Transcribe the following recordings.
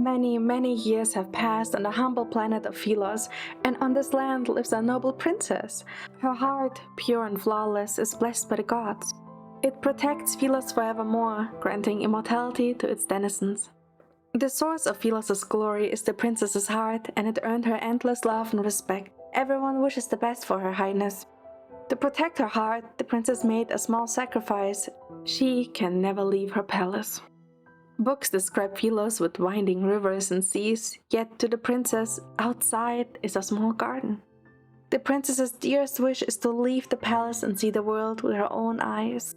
Many, many years have passed on the humble planet of Philos, and on this land lives a noble princess. Her heart, pure and flawless, is blessed by the gods. It protects Philos forevermore, granting immortality to its denizens. The source of Philos' glory is the princess's heart, and it earned her endless love and respect. Everyone wishes the best for Her Highness. To protect her heart, the princess made a small sacrifice. She can never leave her palace. Books describe Philos with winding rivers and seas, yet to the princess, outside is a small garden. The princess's dearest wish is to leave the palace and see the world with her own eyes.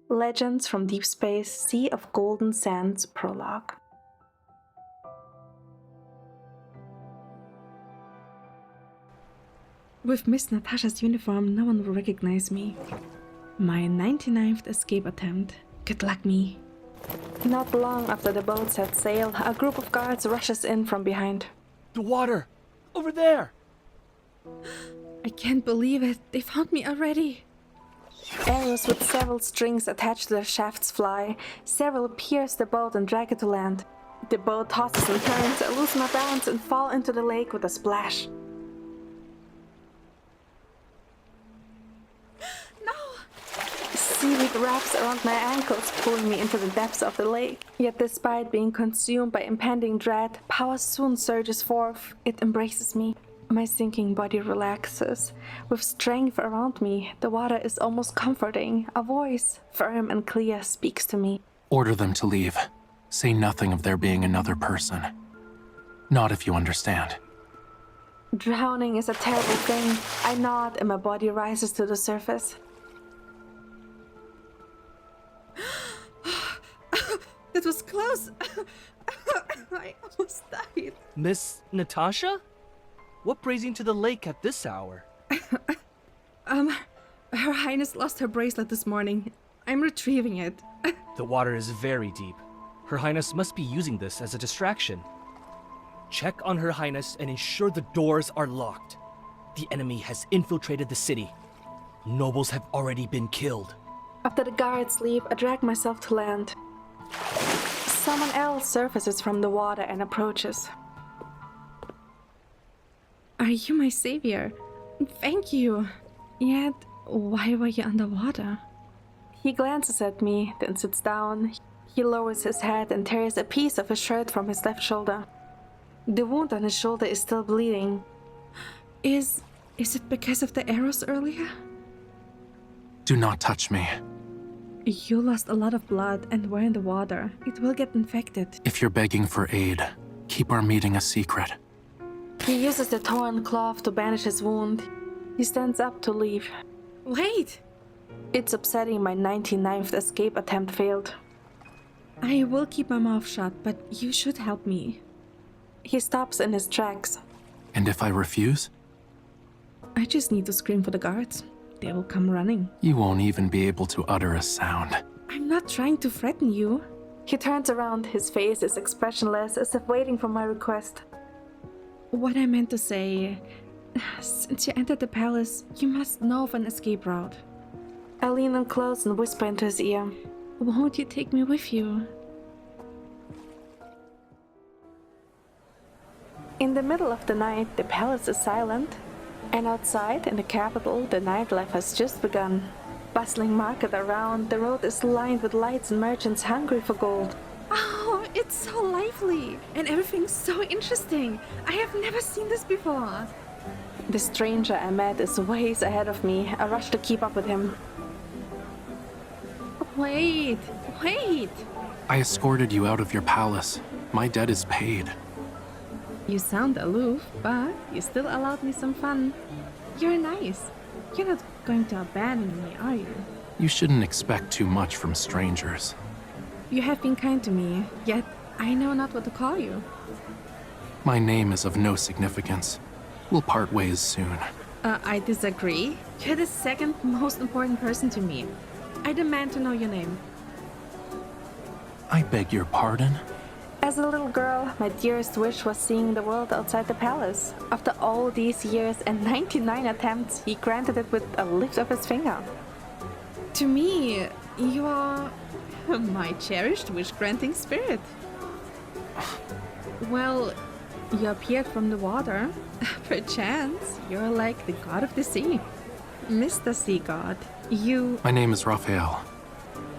Legends from Deepspace, Sea of Golden Sands Prologue. With Miss Natasha's uniform, no one will recognize me. My 99th escape attempt. Good luck, me. Not long after the boat set sail, a group of guards rushes in from behind. The water! Over there! I can't believe it. They found me already. Arrows with several strings attached to their shafts fly. Several pierce the boat and drag it to land. The boat tosses and turns. I lose my balance and fall into the lake with a splash. Seaweed wraps around my ankles, pulling me into the depths of the lake. Yet despite being consumed by impending dread, power soon surges forth. It embraces me. My sinking body relaxes. With strength around me, the water is almost comforting. A voice, firm and clear, speaks to me. Order them to leave. Say nothing of there being another person. Not if you understand. Drowning is a terrible thing. I nod and my body rises to the surface. That was close. I almost died. Miss Natasha? What brings you to the lake at this hour? Her Highness lost her bracelet this morning. I'm retrieving it. The water is very deep. Her Highness must be using this as a distraction. Check on Her Highness and ensure the doors are locked. The enemy has infiltrated the city. Nobles have already been killed. After the guards leave, I drag myself to land. Someone else surfaces from the water and approaches. Are you my savior? Thank you. Yet, why were you underwater? He glances at me, then sits down. He lowers his head and tears a piece of his shirt from his left shoulder. The wound on his shoulder is still bleeding. Is it because of the arrows earlier? Do not touch me. You lost a lot of blood and were in the water. It will get infected. If you're begging for aid, keep our meeting a secret. He uses the torn cloth to bandage his wound. He stands up to leave. Wait! It's upsetting my 99th escape attempt failed. I will keep my mouth shut, but you should help me. He stops in his tracks. And if I refuse? I just need to scream for the guards. They will come running. You won't even be able to utter a sound. I'm not trying to threaten you. He turns around. His face is expressionless, as if waiting for my request. What I meant to say... Since you entered the palace, you must know of an escape route. I lean in close and whisper into his ear. Won't you take me with you? In the middle of the night, the palace is silent. And outside, in the capital, the nightlife has just begun. Bustling market around, the road is lined with lights and merchants hungry for gold. Oh, it's so lively, and everything's so interesting. I have never seen this before. The stranger I met is ways ahead of me. I rush to keep up with him. Wait! I escorted you out of your palace. My debt is paid. You sound aloof, but you still allowed me some fun. You're nice. You're not going to abandon me, are you? You shouldn't expect too much from strangers. You have been kind to me, yet I know not what to call you. My name is of no significance. We'll part ways soon. I disagree. You're the second most important person to me. I demand to know your name. I beg your pardon? As a little girl, my dearest wish was seeing the world outside the palace. After all these years and 99 attempts, he granted it with a lift of his finger. To me, you are my cherished wish-granting spirit. Well, you appeared from the water. Perchance, you're like the god of the sea. Mr. Sea God, you... My name is Rafayel.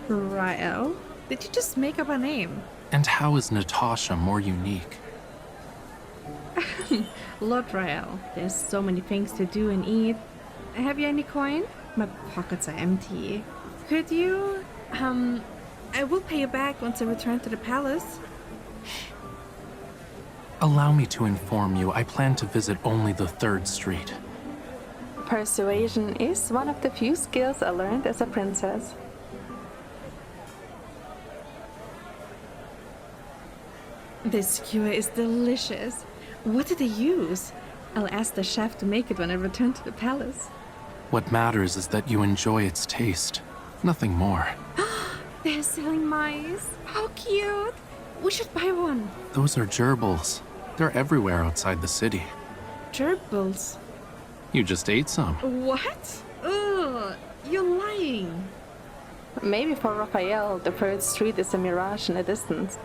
Rafayel? Did you just make up a name? And how is Natasha more unique? Lord Rafayel, there's so many things to do and eat. Have you any coin? My pockets are empty. Could you... I will pay you back once I return to the palace. Allow me to inform you, I plan to visit only the 3rd Street. Persuasion is one of the few skills I learned as a princess. This skewer is delicious. What did they use? I'll ask the chef to make it when I return to the palace. What matters is that you enjoy its taste, nothing more. They're selling mice. How cute! We should buy one. Those are gerbils. They're everywhere outside the city. Gerbils? You just ate some. What? Ugh, you're lying. Maybe for Rafayel, the 3rd Street is a mirage in the distance.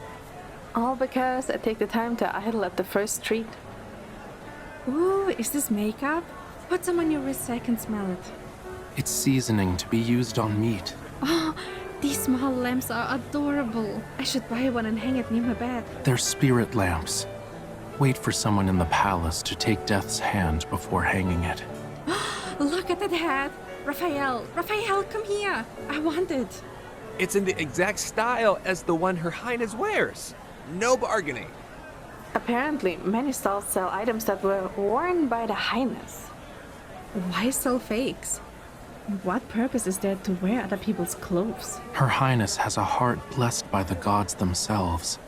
All because I take the time to idle at the 1st Street. Ooh, is this makeup? Put some on your wrist so I can smell it. It's seasoning to be used on meat. Oh, these small lamps are adorable. I should buy one and hang it near my bed. They're spirit lamps. Wait for someone in the palace to take Death's hand before hanging it. Look at that hat! Rafayel! Rafayel, come here! I want it! It's in the exact style as the one Her Highness wears. No bargaining. Apparently, many stalls sell items that were worn by the Highness. Why sell fakes? What purpose is there to wear other people's clothes? Her Highness has a heart blessed by the gods themselves.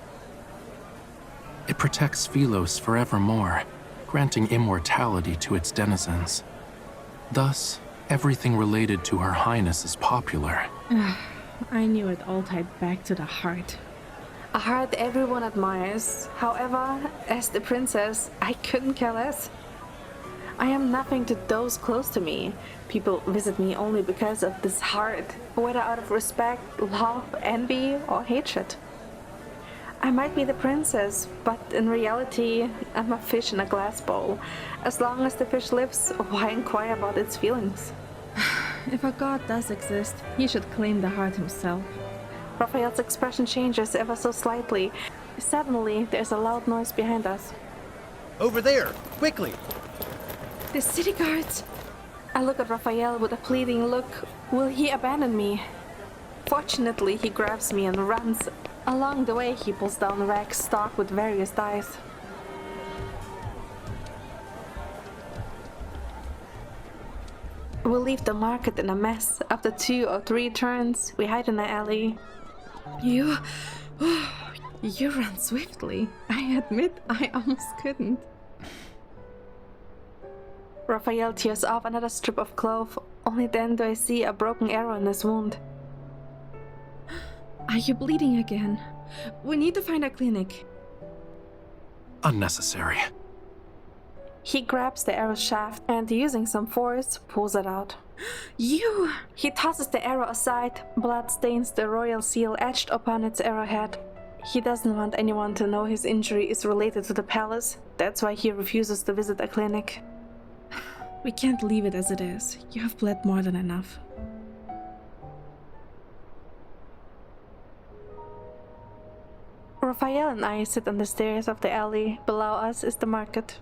It protects Philos forevermore, granting immortality to its denizens. Thus, everything related to Her Highness is popular. I knew it all tied back to the heart. A heart everyone admires. However, as the princess, I couldn't care less. I am nothing to those close to me. People visit me only because of this heart, whether out of respect, love, envy, or hatred. I might be the princess, but in reality, I'm a fish in a glass bowl. As long as the fish lives, why inquire about its feelings? If a god does exist, he should claim the heart himself. Raphael's expression changes ever so slightly. Suddenly, there's a loud noise behind us. Over there, quickly! The city guards! I look at Raphael with a pleading look. Will he abandon me? Fortunately, he grabs me and runs. Along the way, he pulls down a rack stocked with various dice. We leave the market in a mess. After 2 or 3 turns, we hide in an alley. You run swiftly. I admit I almost couldn't. Raphael tears off another strip of cloth. Only then do I see a broken arrow in his wound. Are you bleeding again? We need to find a clinic. Unnecessary. He grabs the arrow shaft and, using some force, pulls it out. You! He tosses the arrow aside. Blood stains the royal seal etched upon its arrowhead. He doesn't want anyone to know his injury is related to the palace. That's why he refuses to visit a clinic. We can't leave it as it is. You have bled more than enough. Rafayel and I sit on the stairs of the alley. Below us is the market.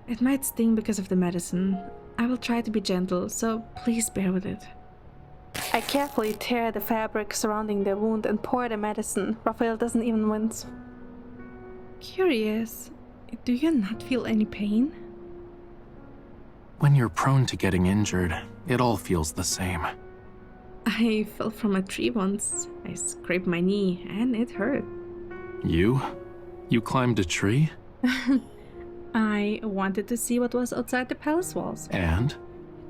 It might sting because of the medicine. I will try to be gentle, so please bear with it. I carefully tear the fabric surrounding the wound and pour the medicine. Rafayel doesn't even wince. Curious, do you not feel any pain? When you're prone to getting injured, it all feels the same. I fell from a tree once. I scraped my knee and it hurt. You? You climbed a tree? I wanted to see what was outside the palace walls. And?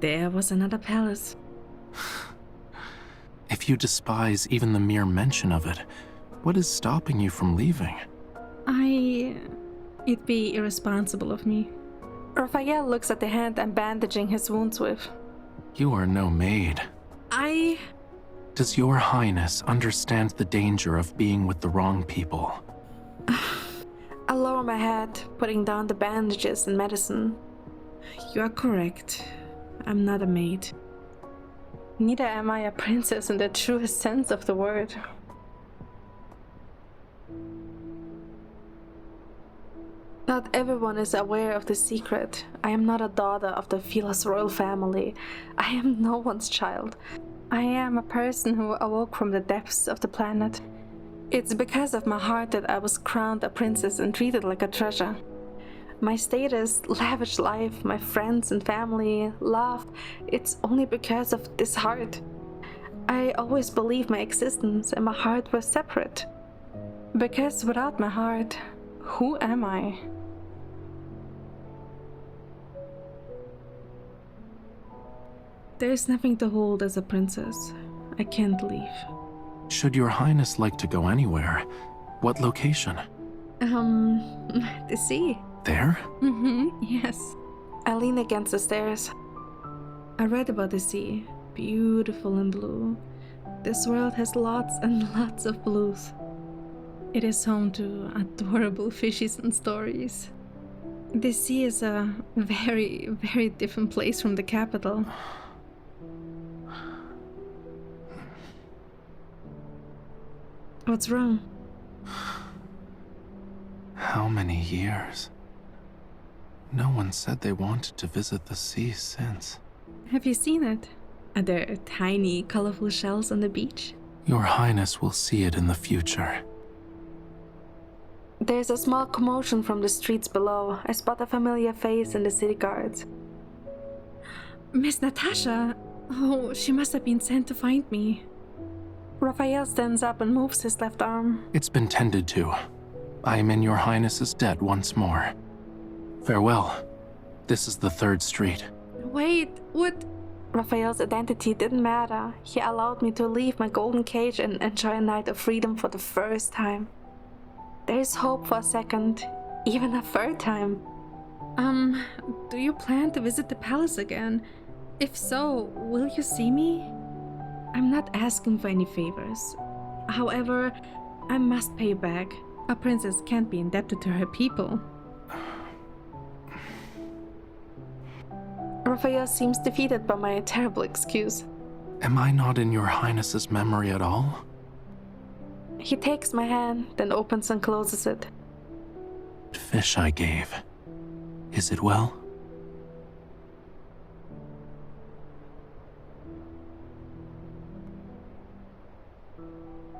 There was another palace. If you despise even the mere mention of it, what is stopping you from leaving? It'd be irresponsible of me. Rafayel looks at the hand I'm bandaging his wounds with. You are no maid. Does your highness understand the danger of being with the wrong people? my head, putting down the bandages and medicine. You are correct. I'm not a maid. Neither am I a princess in the truest sense of the word. Not everyone is aware of the secret. I am not a daughter of the Philos royal family. I am no one's child. I am a person who awoke from the depths of the planet. It's because of my heart that I was crowned a princess and treated like a treasure. My status, lavish life, my friends and family, love, it's only because of this heart. I always believed my existence and my heart were separate. Because without my heart, who am I? There is nothing to hold as a princess. I can't leave. Should your highness like to go anywhere, what location? The sea. There? Yes. I lean against the stairs. I read about the sea, beautiful and blue. This world has lots and lots of blues. It is home to adorable fishes and stories. The sea is a very, very different place from the capital. What's wrong? How many years? No one said they wanted to visit the sea since. Have you seen it? Are there tiny, colorful shells on the beach? Your highness will see it in the future. There's a small commotion from the streets below. I spot a familiar face in the city guards. Miss Natasha! Oh, she must have been sent to find me. Rafayel stands up and moves his left arm. It's been tended to. I am in your highness's debt once more. Farewell. This is the 3rd Street. Wait, what? Raphael's identity didn't matter. He allowed me to leave my golden cage and enjoy a night of freedom for the first time. There is hope for a second, even a 3rd time. Do you plan to visit the palace again? If so, will you see me? I'm not asking for any favors. However, I must pay you back. A princess can't be indebted to her people. Raphael seems defeated by my terrible excuse. Am I not in your highness's memory at all? He takes my hand, then opens and closes it. Fish I gave. Is it well?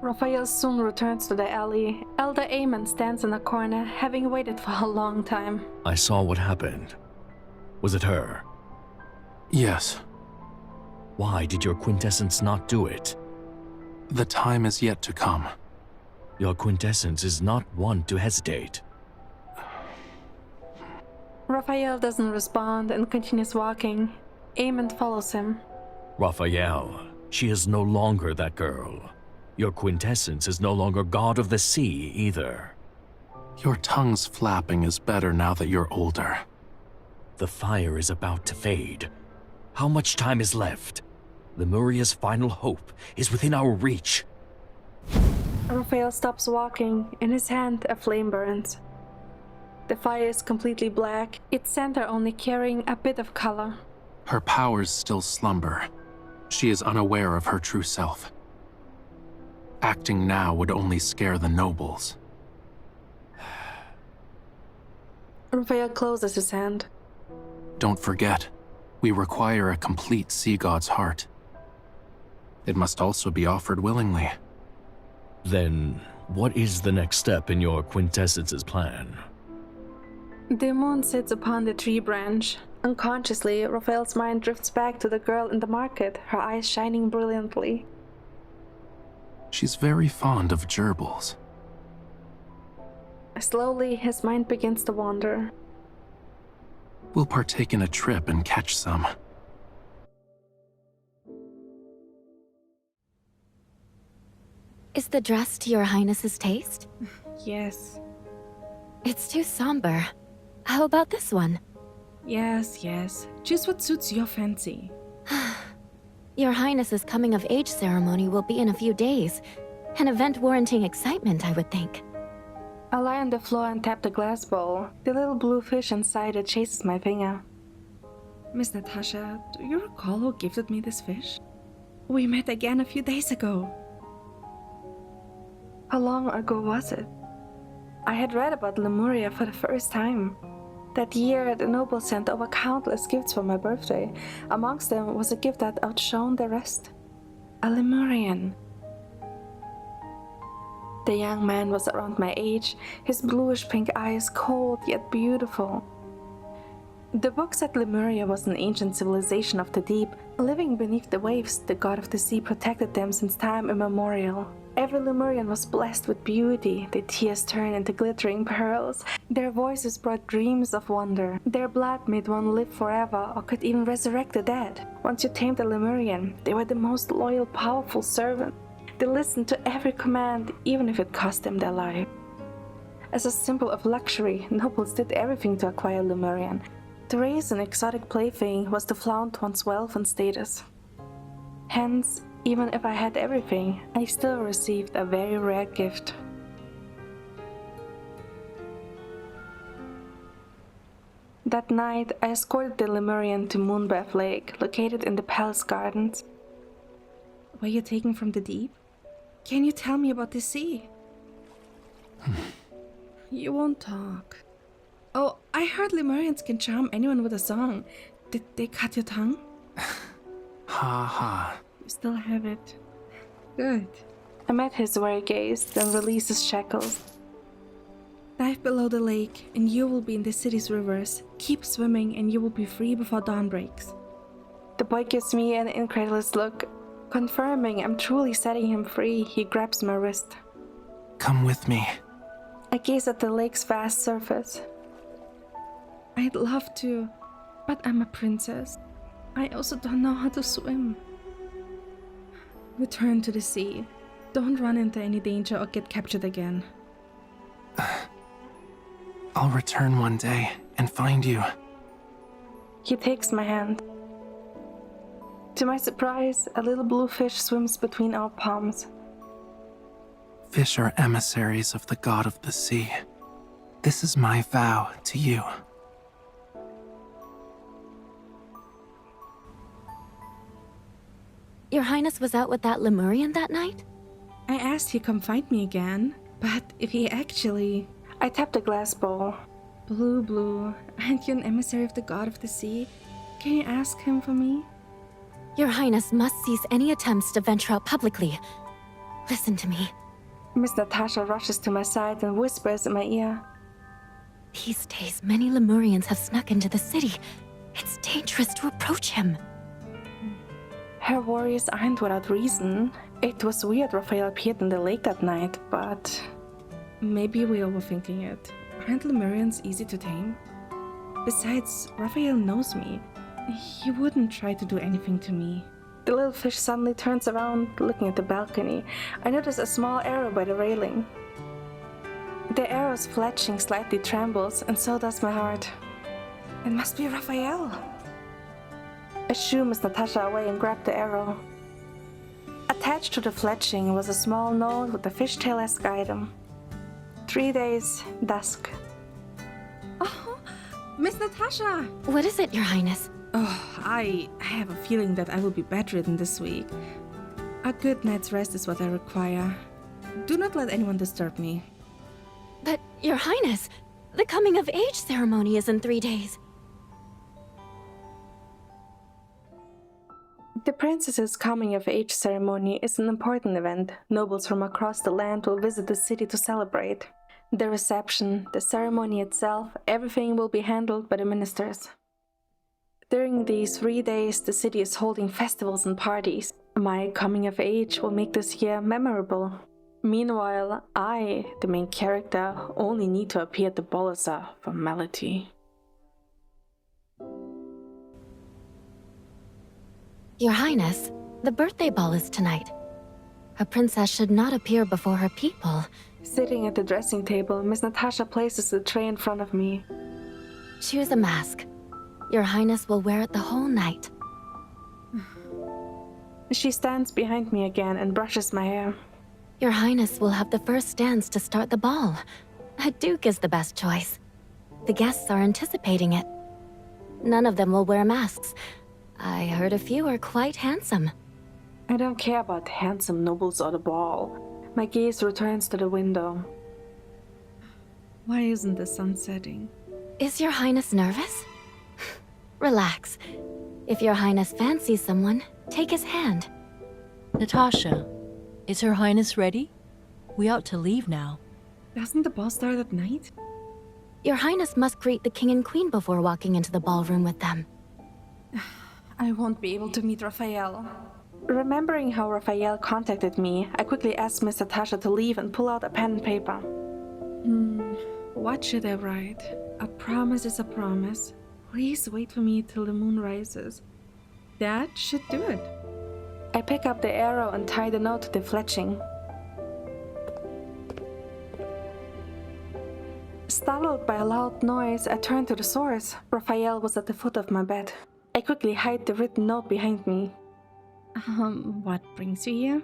Raphael soon returns to the alley. Elder Amon stands in a corner, having waited for a long time. I saw what happened. Was it her? Yes. Why did your quintessence not do it? The time is yet to come. Your quintessence is not one to hesitate. Raphael doesn't respond and continues walking. Amon follows him. Rafayel, she is no longer that girl. Your quintessence is no longer god of the sea either. Your tongue's flapping is better now that you're older. The fire is about to fade. How much time is left? Lemuria's final hope is within our reach. Raphael stops walking. In his hand, a flame burns. The fire is completely black, its center only carrying a bit of color. Her powers still slumber. She is unaware of her true self. Acting now would only scare the nobles. Raphael closes his hand. Don't forget, we require a complete sea god's heart. It must also be offered willingly. Then, what is the next step in your quintessence's plan? The moon sits upon the tree branch. Unconsciously, Raphael's mind drifts back to the girl in the market, her eyes shining brilliantly. She's very fond of gerbils. Slowly, his mind begins to wander. We'll partake in a trip and catch some. Is the dress to your highness's taste? Yes. It's too somber. How about this one? Yes. Choose what suits your fancy. Your highness's coming-of-age ceremony will be in a few days. An event warranting excitement, I would think. I lie on the floor and tap the glass bowl. The little blue fish inside it chases my finger. Miss Natasha, do you recall who gifted me this fish? We met again a few days ago. How long ago was it? I had read about Lemuria for the first time. That year, the nobles sent over countless gifts for my birthday. Amongst them was a gift that outshone the rest. A Lemurian. The young man was around my age, his bluish-pink eyes cold yet beautiful. The book said Lemuria was an ancient civilization of the deep. Living beneath the waves, the god of the sea protected them since time immemorial. Every Lemurian was blessed with beauty, their tears turned into glittering pearls. Their voices brought dreams of wonder. Their blood made one live forever or could even resurrect the dead. Once you tamed a Lemurian, they were the most loyal, powerful servant. They listened to every command, even if it cost them their life. As a symbol of luxury, nobles did everything to acquire Lemurian. To raise an exotic plaything was to flaunt one's wealth and status. Hence, even if I had everything, I still received a very rare gift. That night, I escorted the Lemurian to Moonbath Lake, located in the palace gardens. Were you taken from the deep? Can you tell me about the sea? You won't talk. Oh, I heard Lemurians can charm anyone with a song. Did they cut your tongue? Ha ha. You still have it. Good. I met his weary gaze, then released his shackles. Dive below the lake, and you will be in the city's rivers. Keep swimming, and you will be free before dawn breaks. The boy gives me an incredulous look. Confirming I'm truly setting him free, he grabs my wrist. Come with me. I gaze at the lake's vast surface. I'd love to, but I'm a princess. I also don't know how to swim. Return to the sea. Don't run into any danger or get captured again. I'll return one day and find you. He takes my hand. To my surprise, a little blue fish swims between our palms. Fish are emissaries of the god of the sea. This is my vow to you. Your Highness was out with that Lemurian that night? I asked he come find me again, but if he actually... I tapped the glass bowl. Blue, aren't you an emissary of the god of the sea? Can you ask him for me? Your Highness must cease any attempts to venture out publicly. Listen to me. Miss Natasha rushes to my side and whispers in my ear. These days, many Lemurians have snuck into the city. It's dangerous to approach him. Her worries aren't without reason. It was weird Rafayel appeared in the lake that night, but... Maybe we're overthinking it. Aren't Lemurians easy to tame? Besides, Rafayel knows me. He wouldn't try to do anything to me. The little fish suddenly turns around, looking at the balcony. I notice a small arrow by the railing. The arrow's fletching slightly trembles, and so does my heart. It must be Rafayel. I shoo Miss Natasha away and grab the arrow. Attached to the fletching was a small note with a fishtail-esque item. 3 days, dusk. Oh, Miss Natasha! What is it, Your Highness? Oh, I have a feeling that I will be bedridden this week. A good night's rest is what I require. Do not let anyone disturb me. But, Your Highness, the coming of age ceremony is in 3 days. The princess's coming-of-age ceremony is an important event. Nobles from across the land will visit the city to celebrate. The reception, the ceremony itself, everything will be handled by the ministers. During these 3 days, the city is holding festivals and parties. My coming-of-age will make this year memorable. Meanwhile, I, the main character, only need to appear at the ball as a formality. Your Highness, the birthday ball is tonight. A princess should not appear before her people. Sitting at the dressing table, Miss Natasha places the tray in front of me. Choose a mask. Your Highness will wear it the whole night. She stands behind me again and brushes my hair. Your Highness will have the first dance to start the ball. A duke is the best choice. The guests are anticipating it. None of them will wear masks. I heard a few are quite handsome. I don't care about handsome nobles or the ball. My gaze returns to the window. Why isn't the sun setting? Is your highness nervous? Relax. If your highness fancies someone, take his hand. Natasha, is her highness ready? We ought to leave now. Doesn't the ball start at night? Your highness must greet the king and queen before walking into the ballroom with them. I won't be able to meet Rafayel. Remembering how Rafayel contacted me, I quickly asked Miss Natasha to leave and pull out a pen and paper. What should I write? A promise is a promise. Please wait for me till the moon rises. That should do it. I pick up the arrow and tie the note to the fletching. Startled by a loud noise, I turned to the source. Rafayel was at the foot of my bed. I quickly hide the written note behind me. What brings you here?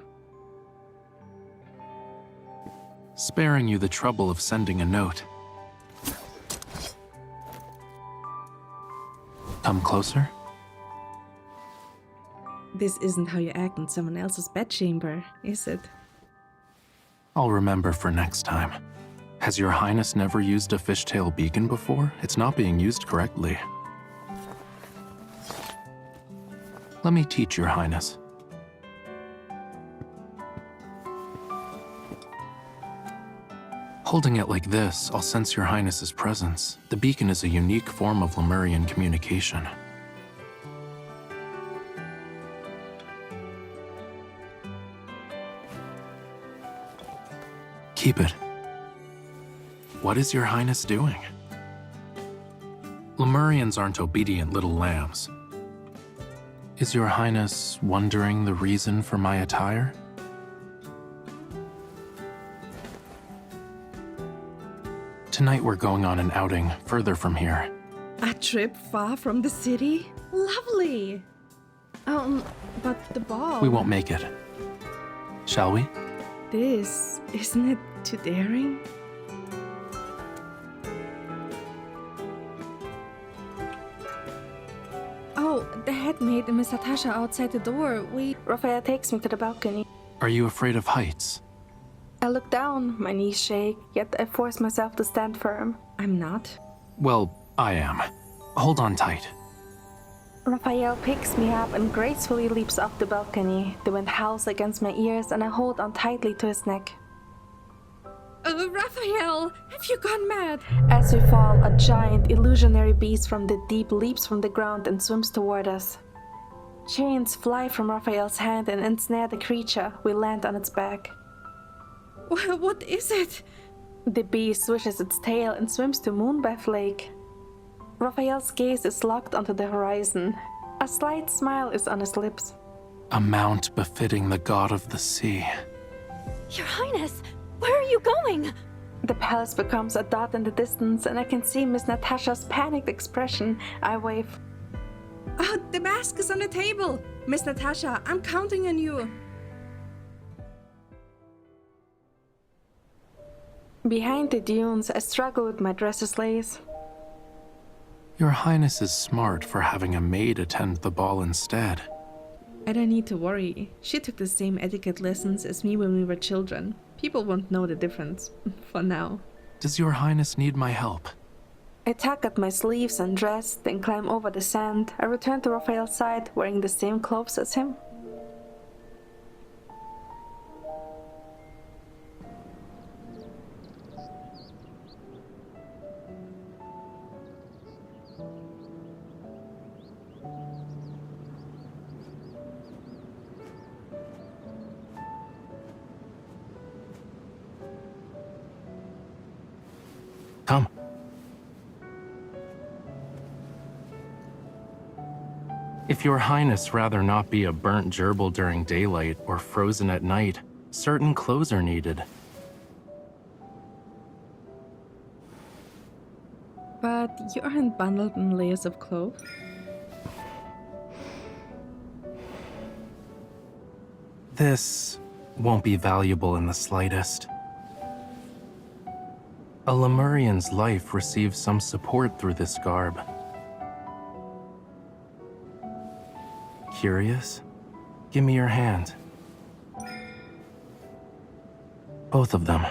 Sparing you the trouble of sending a note. Come closer. This isn't how you act in someone else's bedchamber, is it? I'll remember for next time. Has your highness never used a fishtail beacon before? It's not being used correctly. Let me teach your highness. Holding it like this, I'll sense your highness's presence. The beacon is a unique form of Lemurian communication. Keep it. What is your highness doing? Lemurians aren't obedient little lambs. Is your highness wondering the reason for my attire? Tonight we're going on an outing further from here. A trip far from the city? Lovely! But the ball... We won't make it. Shall we? Isn't it too daring? Oh, the headmaid and Miss Natasha outside the door. Rafayel takes me to the balcony. Are you afraid of heights? I look down, my knees shake, yet I force myself to stand firm. I'm not. Well, I am. Hold on tight. Rafayel picks me up and gracefully leaps off the balcony. The wind howls against my ears and I hold on tightly to his neck. Rafayel, have you gone mad? As we fall, a giant, illusionary beast from the deep leaps from the ground and swims toward us. Chains fly from Raphael's hand and ensnare the creature. We land on its back. What is it? The beast swishes its tail and swims to Moonbath Lake. Raphael's gaze is locked onto the horizon. A slight smile is on his lips. A mount befitting the god of the sea. Your highness, where are you going? The palace becomes a dot in the distance and I can see Miss Natasha's panicked expression. I wave. The mask is on the table! Miss Natasha, I'm counting on you! Behind the dunes, I struggle with my dresser's lace. Your highness is smart for having a maid attend the ball instead. I don't need to worry. She took the same etiquette lessons as me when we were children. People won't know the difference. For now. Does your highness need my help? I tug at my sleeves and dress, then climb over the sand. I return to Raphael's side, wearing the same clothes as him. Come. If your highness rather not be a burnt gerbil during daylight or frozen at night, certain clothes are needed. But you aren't bundled in layers of clothes. This won't be valuable in the slightest. A Lemurian's life receives some support through this garb. Curious? Give me your hand. Both of them.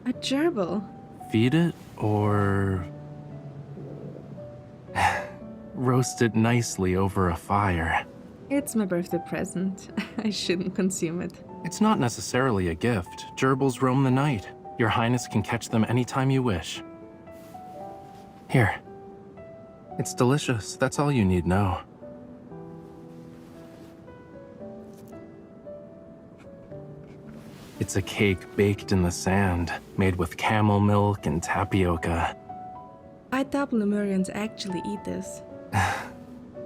A gerbil. Feed it, or roast it nicely over a fire. It's my birthday present. I shouldn't consume it. It's not necessarily a gift. Gerbils roam the night. Your Highness can catch them anytime you wish. Here. It's delicious. That's all you need know. It's a cake baked in the sand, made with camel milk and tapioca. I doubt Lemurians actually eat this.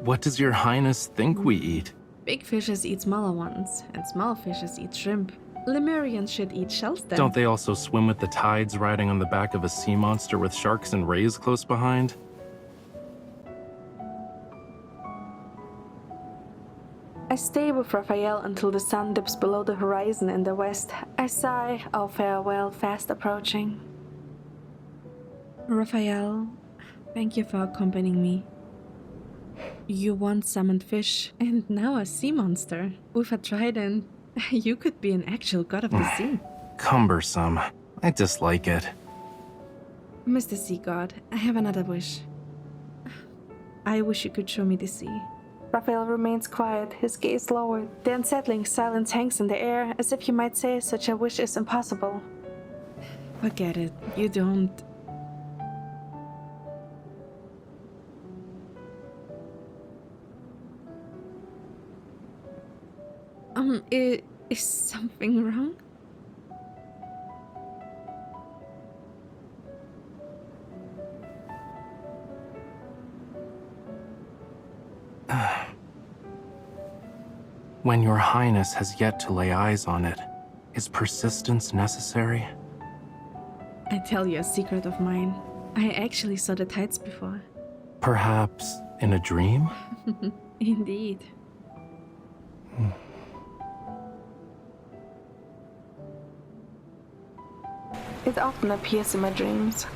What does your Highness think we eat? Big fishes eat smaller ones, and small fishes eat shrimp. Lemurians should eat shells then. Don't they also swim with the tides riding on the back of a sea monster with sharks and rays close behind? I stay with Rafayel until the sun dips below the horizon in the west. I sigh, our farewell fast approaching. Rafayel, thank you for accompanying me. You once summoned fish, and now a sea monster. With a trident, you could be an actual god of the sea. Cumbersome. I dislike it. Mr. Sea God, I have another wish. I wish you could show me the sea. Raphael remains quiet, his gaze lowered. The unsettling silence hangs in the air, as if you might say such a wish is impossible. Forget it. You don't. Is something wrong? When your Highness has yet to lay eyes on it, is persistence necessary? I tell you a secret of mine. I actually saw the tides before. Perhaps in a dream? Indeed. It often appears in my dreams.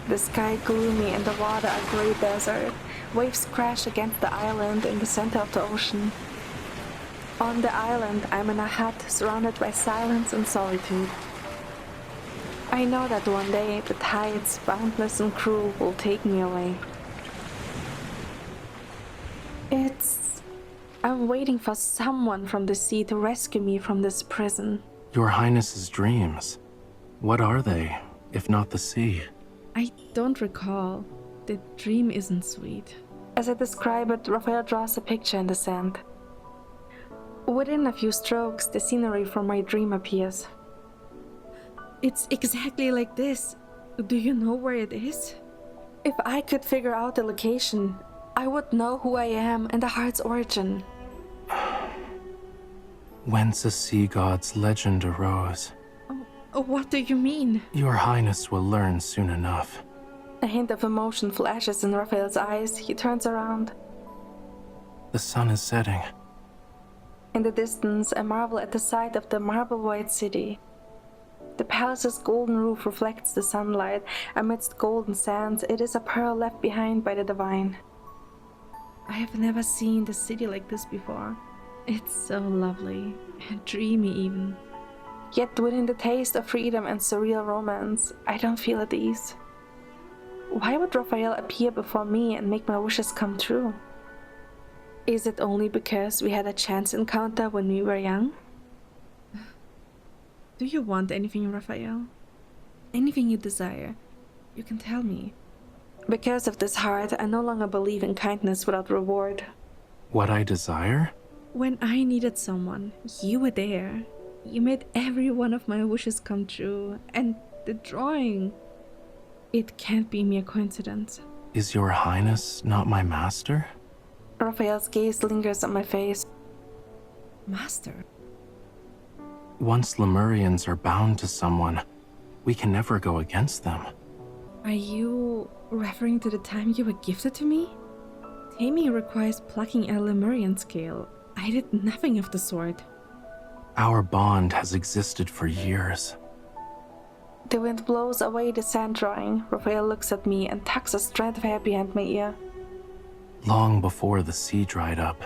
The sky gloomy and the water a grey desert. Waves crash against the island in the center of the ocean. On the island, I'm in a hut surrounded by silence and solitude. I know that one day the tides, boundless and cruel, will take me away. I'm waiting for someone from the sea to rescue me from this prison. Your Highness's dreams. What are they, if not the sea? I don't recall. The dream isn't sweet. As I describe it, Raphael draws a picture in the sand. Within a few strokes, the scenery from my dream appears. It's exactly like this. Do you know where it is? If I could figure out the location, I would know who I am and the heart's origin. Whence a sea god's legend arose. What do you mean? Your Highness will learn soon enough. A hint of emotion flashes in Raphael's eyes. He turns around. The sun is setting. In the distance, I marvel at the sight of the marble-white city. The palace's golden roof reflects the sunlight. Amidst golden sands, it is a pearl left behind by the divine. I have never seen the city like this before. It's so lovely, and dreamy even. Yet within the taste of freedom and surreal romance, I don't feel at ease. Why would Raphael appear before me and make my wishes come true? Is it only because we had a chance encounter when we were young? Do you want anything, Raphael? Anything you desire, you can tell me. Because of this heart, I no longer believe in kindness without reward. What I desire? When I needed someone, you were there. You made every one of my wishes come true. And the drawing, it can't be mere coincidence. Is your Highness not my master? Raphael's gaze lingers on my face. Master? Once Lemurians are bound to someone, we can never go against them. Are you referring to the time you were gifted to me? Taming requires plucking a Lemurian scale. I did nothing of the sort. Our bond has existed for years. The wind blows away the sand drawing. Raphael looks at me and tucks a strand of hair behind my ear. Long before the sea dried up.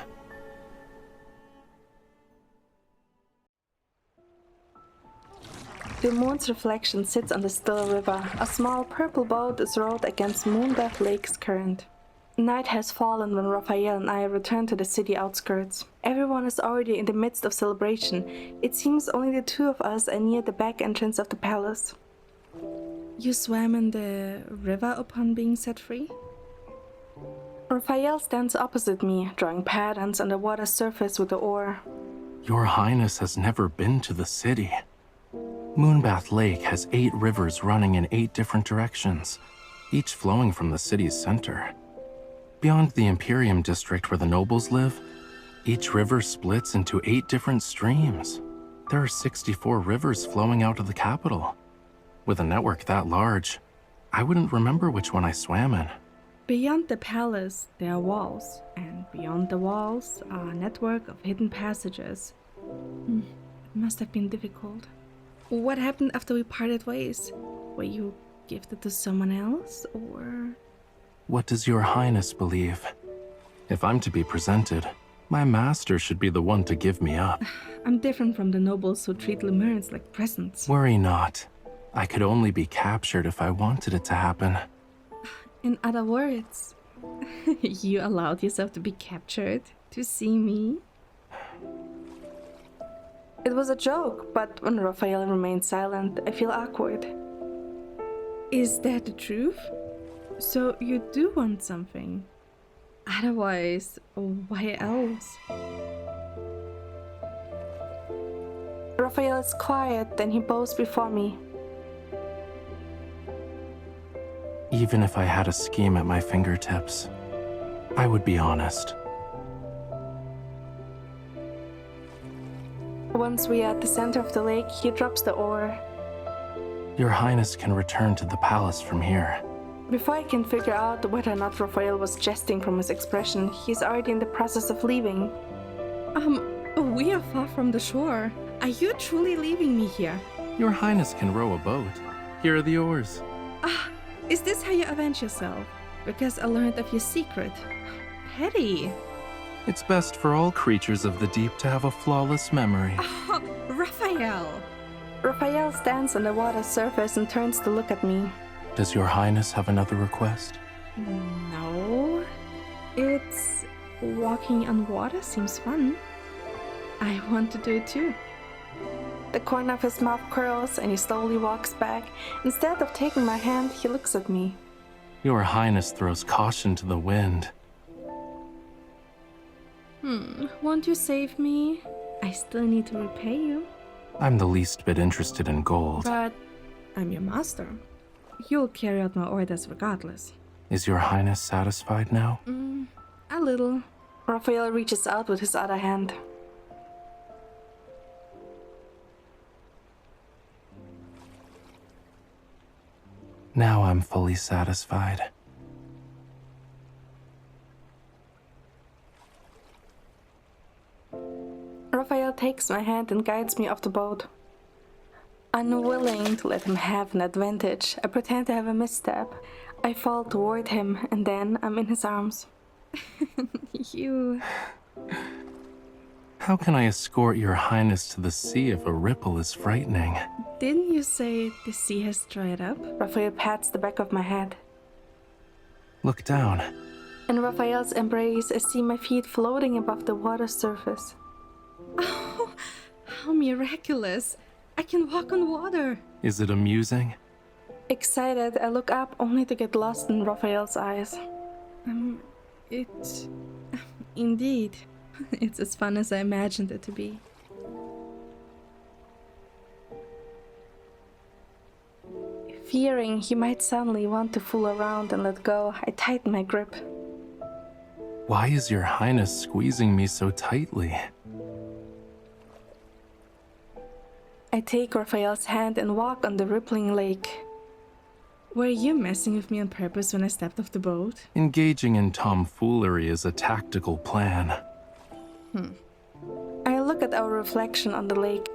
The moon's reflection sits on the still river. A small purple boat is rowed against Moonbath Lake's current. Night has fallen when Raphael and I return to the city outskirts. Everyone is already in the midst of celebration. It seems only the two of us are near the back entrance of the palace. You swam in the river upon being set free? Raphael stands opposite me, drawing patterns on the water's surface with the oar. Your Highness has never been to the city. Moonbath Lake has 8 rivers running in 8 different directions, each flowing from the city's center. Beyond the Imperium district where the nobles live, each river splits into 8 different streams. There are 64 rivers flowing out of the capital. With a network that large, I wouldn't remember which one I swam in. Beyond the palace, there are walls, and beyond the walls, a network of hidden passages. It must have been difficult. What happened after we parted ways? Were you gifted to someone else, or...? What does your Highness believe? If I'm to be presented, my master should be the one to give me up. I'm different from the nobles who treat Lemurians like presents. Worry not. I could only be captured if I wanted it to happen. In other words, you allowed yourself to be captured to see me? It was a joke, but when Raphael remained silent, I feel awkward. Is that the truth? So you do want something? Otherwise, why else? Raphael is quiet, then he bows before me. Even if I had a scheme at my fingertips, I would be honest. Once we are at the center of the lake, he drops the oar. Your Highness can return to the palace from here. Before I can figure out whether or not Raphael was jesting from his expression, he's already in the process of leaving. We are far from the shore. Are you truly leaving me here? Your Highness can row a boat. Here are the oars. Is this how you avenge yourself? Because I learned of your secret. Petty. It's best for all creatures of the deep to have a flawless memory. Oh, Raphael! Raphael stands on the water's surface and turns to look at me. Does your Highness have another request? No. It's... walking on water seems fun. I want to do it too. The corner of his mouth curls and he slowly walks back. Instead of taking my hand, he looks at me. Your Highness throws caution to the wind. Won't you save me? I still need to repay you. I'm the least bit interested in gold. But I'm your master. You'll carry out my orders regardless. Is your Highness satisfied now? A little. Raphael reaches out with his other hand. Now I'm fully satisfied. Raphael takes my hand and guides me off the boat. Unwilling to let him have an advantage, I pretend to have a misstep. I fall toward him, and then I'm in his arms. You... How can I escort your Highness to the sea if a ripple is frightening? Didn't you say the sea has dried up? Raphael pats the back of my head. Look down. In Raphael's embrace, I see my feet floating above the water's surface. Oh, how miraculous! I can walk on water! Is it amusing? Excited, I look up only to get lost in Raphael's eyes. Indeed. It's as fun as I imagined it to be. Fearing he might suddenly want to fool around and let go, I tighten my grip. Why is your Highness squeezing me so tightly? I take Raphael's hand and walk on the rippling lake. Were you messing with me on purpose when I stepped off the boat? Engaging in tomfoolery is a tactical plan. I look at our reflection on the lake.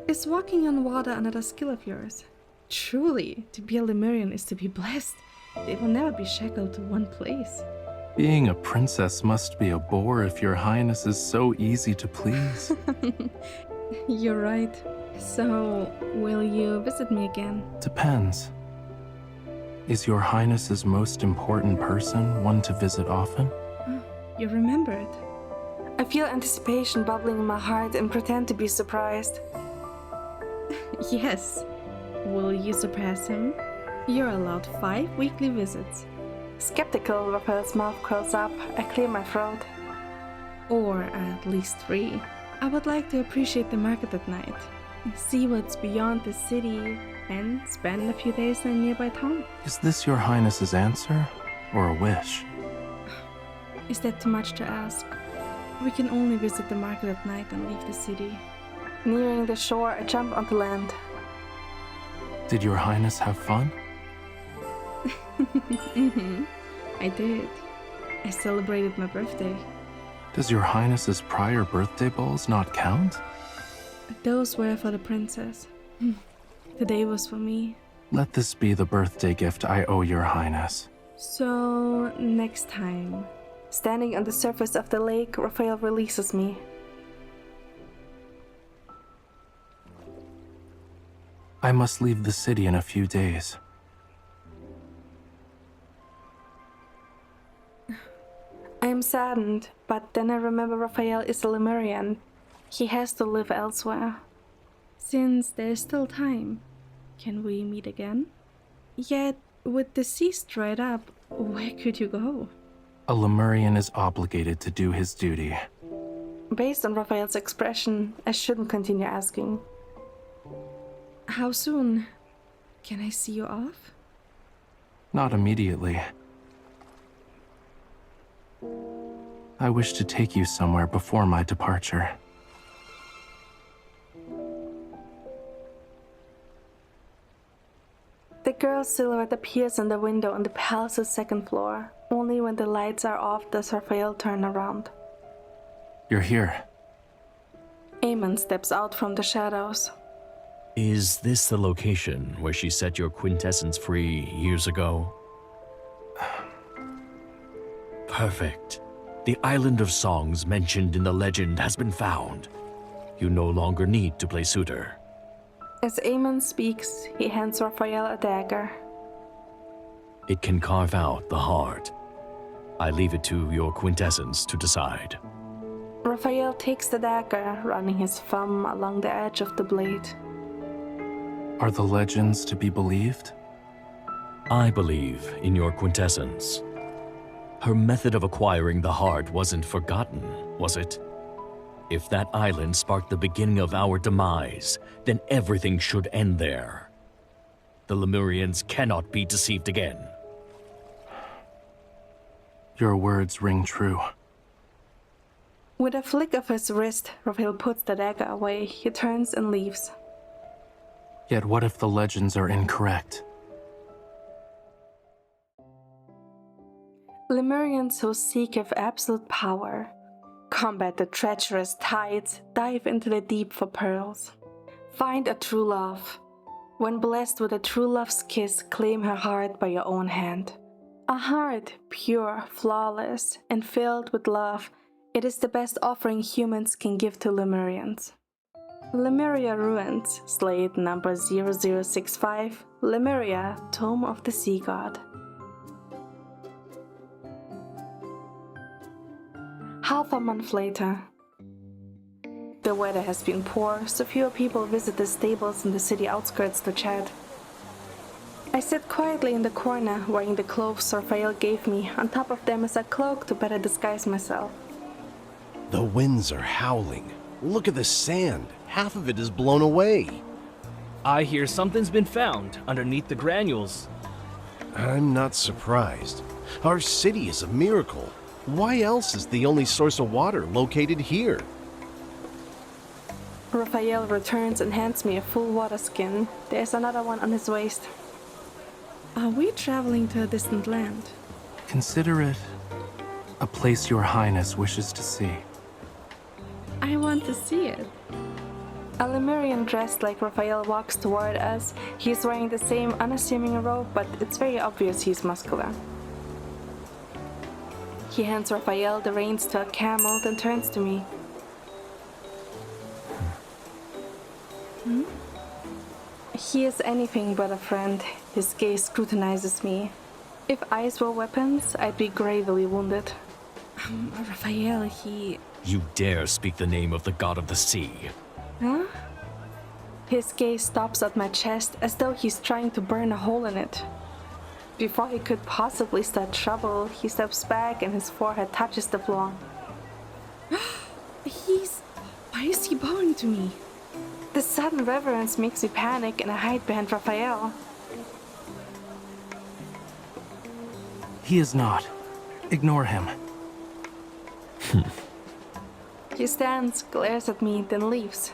Is walking on water another skill of yours? Truly, to be a Lemurian is to be blessed. They will never be shackled to one place. Being a princess must be a bore if your highness is so easy to please. You're right. So, will you visit me again? Depends. Is your highness's most important person one to visit often? You remember it. I feel anticipation bubbling in my heart and pretend to be surprised. Yes. Will you surpass him? You're allowed 5 weekly visits. Skeptical, Rafayel's mouth curls up. I clear my throat. Or at least 3. I would like to appreciate the market at night, see what's beyond the city, and spend a few days in a nearby town. Is this your highness's answer, or a wish? Is that too much to ask? We can only visit the market at night and leave the city. Nearing the shore, I jump onto land. Did your highness have fun? I did. I celebrated my birthday. Does your highness's prior birthday balls not count? Those were for the princess. Today was for me. Let this be the birthday gift I owe your highness. So, next time. Standing on the surface of the lake, Rafayel releases me. I must leave the city in a few days. I am saddened, but then I remember Rafayel is a Lemurian. He has to live elsewhere. Since there is still time, can we meet again? Yet, with the seas dried up, where could you go? A Lemurian is obligated to do his duty. Based on Rafayel's expression, I shouldn't continue asking. How soon? Can I see you off? Not immediately. I wish to take you somewhere before my departure. The girl's silhouette appears in the window on the palace's second floor. Only when the lights are off does Rafayel turn around. You're here. Eamon steps out from the shadows. Is this the location where she set your quintessence free years ago? Perfect. The island of songs mentioned in the legend has been found. You no longer need to play suitor. As Eamon speaks, he hands Rafayel a dagger. It can carve out the heart. I leave it to your quintessence to decide. Rafayel takes the dagger, running his thumb along the edge of the blade. Are the legends to be believed? I believe in your quintessence. Her method of acquiring the heart wasn't forgotten, was it? If that island sparked the beginning of our demise, then everything should end there. The Lemurians cannot be deceived again. Your words ring true. With a flick of his wrist, Rafayel puts the dagger away. He turns and leaves. Yet what if the legends are incorrect? Lemurians who seek of absolute power, combat the treacherous tides, dive into the deep for pearls. Find a true love. When blessed with a true love's kiss, claim her heart by your own hand. A heart, pure, flawless, and filled with love, it is the best offering humans can give to Lemurians. Lemuria Ruins, Slate number 0065, Lemuria, Tome of the Sea God. Half a month later. The weather has been poor, so fewer people visit the stables in the city outskirts to chat. I sit quietly in the corner, wearing the clothes Rafayel gave me. On top of them is a cloak to better disguise myself. The winds are howling. Look at the sand. Half of it is blown away. I hear something's been found underneath the granules. I'm not surprised. Our city is a miracle. Why else is the only source of water located here? Rafayel returns and hands me a full water skin. There's another one on his waist. Are we traveling to a distant land? Consider it a place your highness wishes to see. I I want to see it. A Lemurian dressed like Raphael walks toward us. He's wearing the same unassuming robe, but it's very obvious he's muscular. He hands Raphael the reins to a camel, then turns to me. He is anything but a friend. His gaze scrutinizes me. If eyes were weapons, I'd be gravely wounded. Raphael, he... You dare speak the name of the god of the sea. Huh? His gaze stops at my chest as though he's trying to burn a hole in it. Before he could possibly start trouble, he steps back and his forehead touches the floor. Why is he bowing to me? The sudden reverence makes me panic and I hide behind Raphael. He is not. Ignore him. He stands, glares at me, then leaves.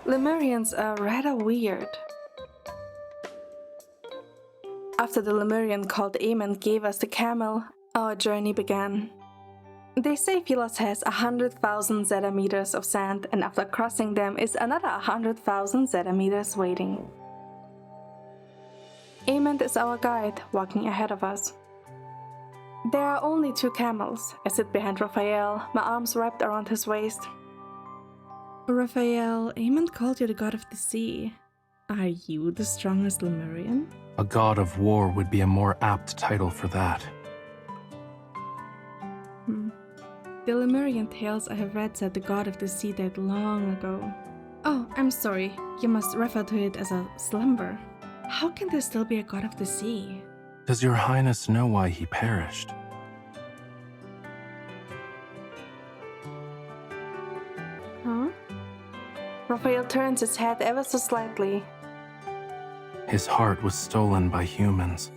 Lemurians are rather weird. After the Lemurian called Amen gave us the camel, our journey began. They say Philos has 100,000 zeta meters of sand, and after crossing them is another 100,000 zeta meters waiting. Amen is our guide, walking ahead of us. There are only 2 camels. I sit behind Raphael, my arms wrapped around his waist. Raphael, Amen called you the god of the sea. Are you the strongest Lemurian? A god of war would be a more apt title for that. The Lemurian tales I have read said the god of the sea died long ago. Oh, I'm sorry. You must refer to it as a slumber. How can there still be a god of the sea? Does your highness know why he perished? Huh? Raphael turns his head ever so slightly. His heart was stolen by humans.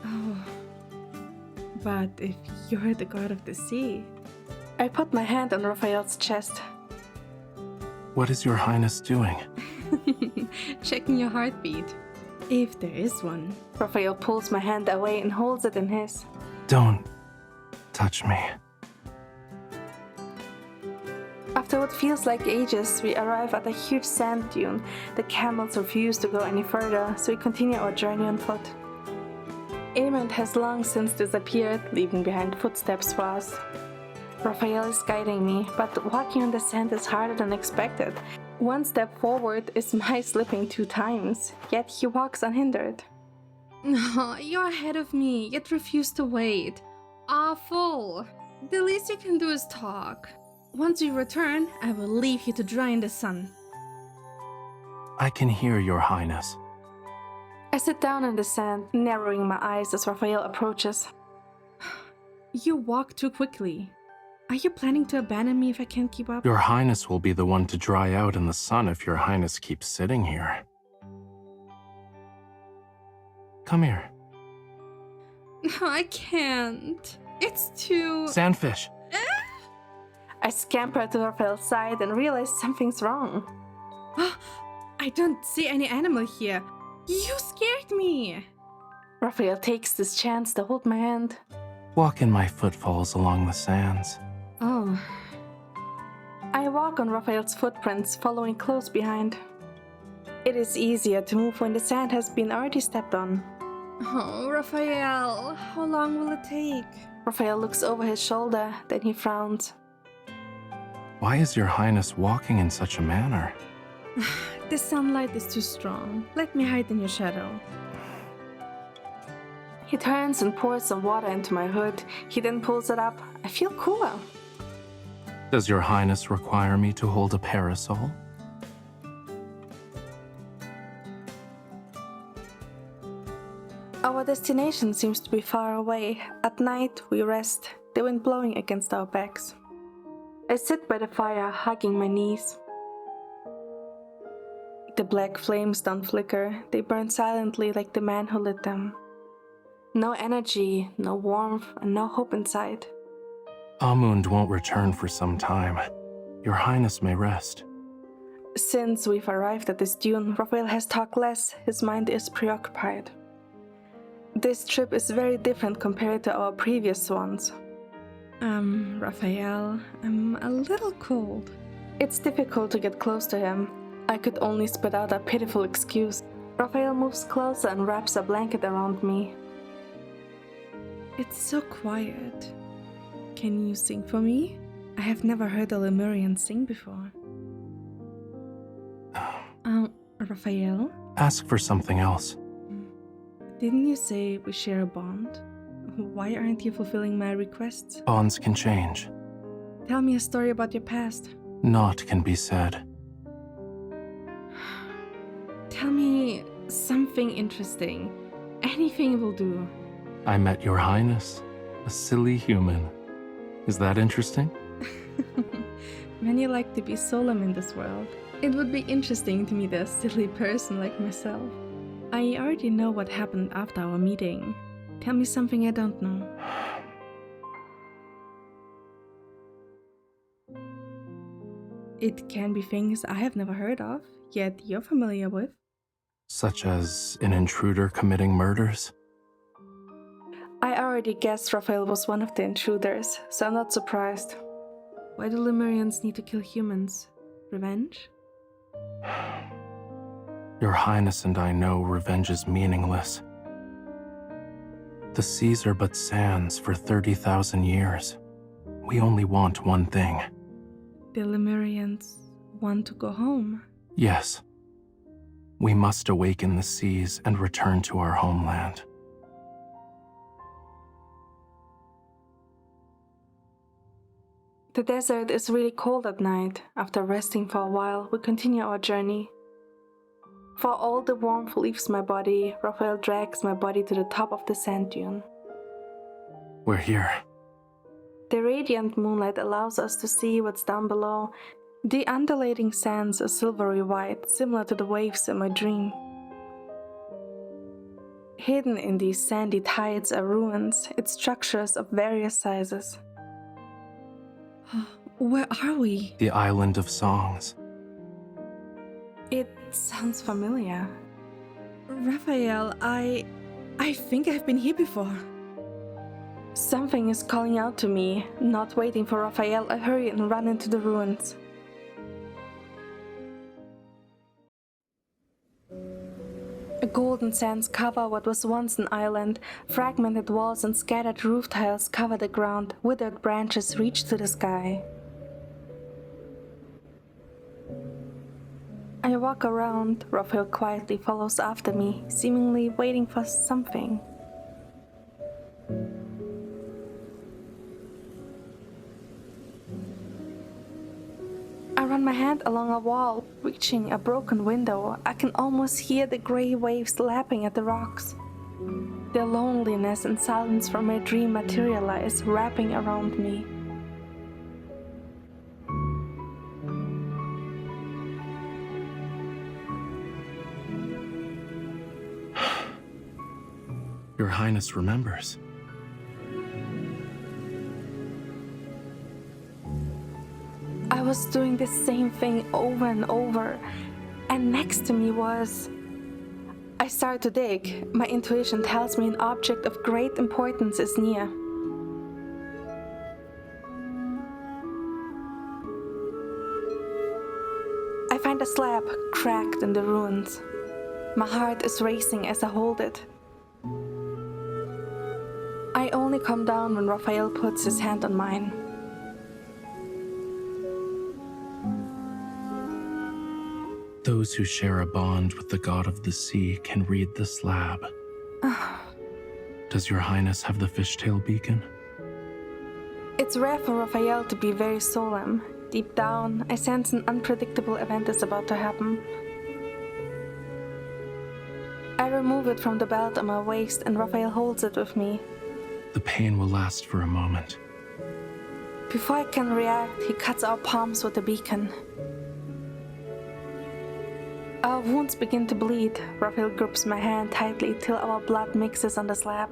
Oh. But if you're the god of the sea... I put my hand on Raphael's chest. What is your highness doing? Checking your heartbeat. If there is one. Raphael pulls my hand away and holds it in his. Don't touch me. After what feels like ages, we arrive at a huge sand dune. The camels refuse to go any further, so we continue our journey on foot. Aemond has long since disappeared, leaving behind footsteps for us. Raphael is guiding me, but walking on the sand is harder than expected. One step forward is my slipping 2 times, yet he walks unhindered. No, you're ahead of me, yet refuse to wait. Awful. The least you can do is talk. Once you return, I will leave you to dry in the sun. I can hear your highness. I sit down in the sand, narrowing my eyes as Raphael approaches. You walk too quickly. Are you planning to abandon me if I can't keep up? Your highness will be the one to dry out in the sun if your highness keeps sitting here. Come here. No, I can't. It's too... Sandfish! I scamper to Raphael's side and realize something's wrong. I don't see any animal here. You scared me! Raphael takes this chance to hold my hand. Walk in my footfalls along the sands. Oh. I walk on Raphael's footprints, following close behind. It is easier to move when the sand has been already stepped on. Oh, Raphael, how long will it take? Raphael looks over his shoulder, then he frowns. Why is your highness walking in such a manner? The sunlight is too strong. Let me hide in your shadow. He turns and pours some water into my hood. He then pulls it up. I feel cooler. Does your highness require me to hold a parasol? Our destination seems to be far away. At night, we rest, the wind blowing against our backs. I sit by the fire, hugging my knees. The black flames don't flicker. They burn silently like the man who lit them. No energy, no warmth, and no hope inside. Amund won't return for some time. Your highness may rest. Since we've arrived at this dune, Raphael has talked less. His mind is preoccupied. This trip is very different compared to our previous ones. Raphael, I'm a little cold. It's difficult to get close to him. I could only spit out a pitiful excuse. Raphael moves closer and wraps a blanket around me. It's so quiet. Can you sing for me? I have never heard a Lemurian sing before. Raphael? Ask for something else. Didn't you say we share a bond? Why aren't you fulfilling my requests? Bonds can change. Tell me a story about your past. Naught can be said. Tell me something interesting. Anything will do. I met your highness, a silly human. Is that interesting? Many like to be solemn in this world. It would be interesting to meet a silly person like myself. I already know what happened after our meeting. Tell me something I don't know. It can be things I have never heard of, yet you're familiar with. Such as an intruder committing murders? I already guessed Rafayel was one of the intruders, so I'm not surprised. Why do Lemurians need to kill humans? Revenge? Your highness and I know revenge is meaningless. The seas are but sands for 30,000 years. We only want one thing. The Lemurians want to go home. Yes. We must awaken the seas and return to our homeland. The desert is really cold at night. After resting for a while, we continue our journey. For all the warmth leaves my body, Raphael drags my body to the top of the sand dune. We're here. The radiant moonlight allows us to see what's down below. The undulating sands are silvery white, similar to the waves in my dream. Hidden in these sandy tides are ruins, its structures of various sizes. Where are we? The Island of Songs. It sounds familiar. Raphael, I think I've been here before. Something is calling out to me. Not waiting for Raphael, I hurry and run into the ruins. Golden sands cover what was once an island. Fragmented walls and scattered roof tiles cover the ground. Withered branches reach to the sky. I walk around. Raphael quietly follows after me, seemingly waiting for something. I run my hand along a wall, reaching a broken window. I can almost hear the gray waves lapping at the rocks. The loneliness and silence from my dream materialize, wrapping around me. Your Highness remembers. I was doing the same thing over and over, and next to me was... I start to dig. My intuition tells me an object of great importance is near. I find a slab cracked in the ruins. My heart is racing as I hold it. I only calm down when Raphael puts his hand on mine. Those who share a bond with the god of the sea can read the slab. Does your highness have the fishtail beacon? It's rare for Raphael to be very solemn. Deep down, I sense an unpredictable event is about to happen. I remove it from the belt on my waist and Raphael holds it with me. The pain will last for a moment. Before I can react, he cuts our palms with the beacon. Our wounds begin to bleed. Raphael grips my hand tightly till our blood mixes on the slab.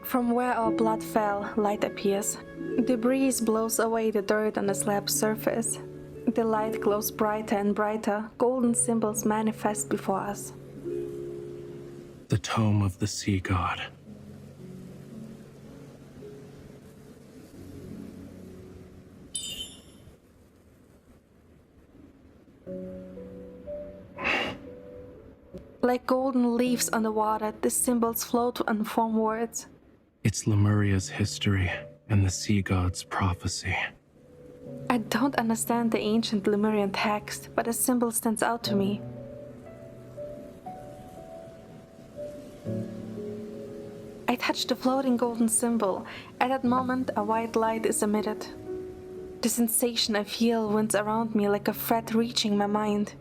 From where our blood fell, light appears. The breeze blows away the dirt on the slab's surface. The light glows brighter and brighter. Golden symbols manifest before us. The tome of the sea god. Like golden leaves on the water, the symbols float and form words. It's Lemuria's history and the sea god's prophecy. I don't understand the ancient Lemurian text, but a symbol stands out to me. I touch the floating golden symbol. At that moment, a white light is emitted. The sensation I feel winds around me like a thread reaching my mind.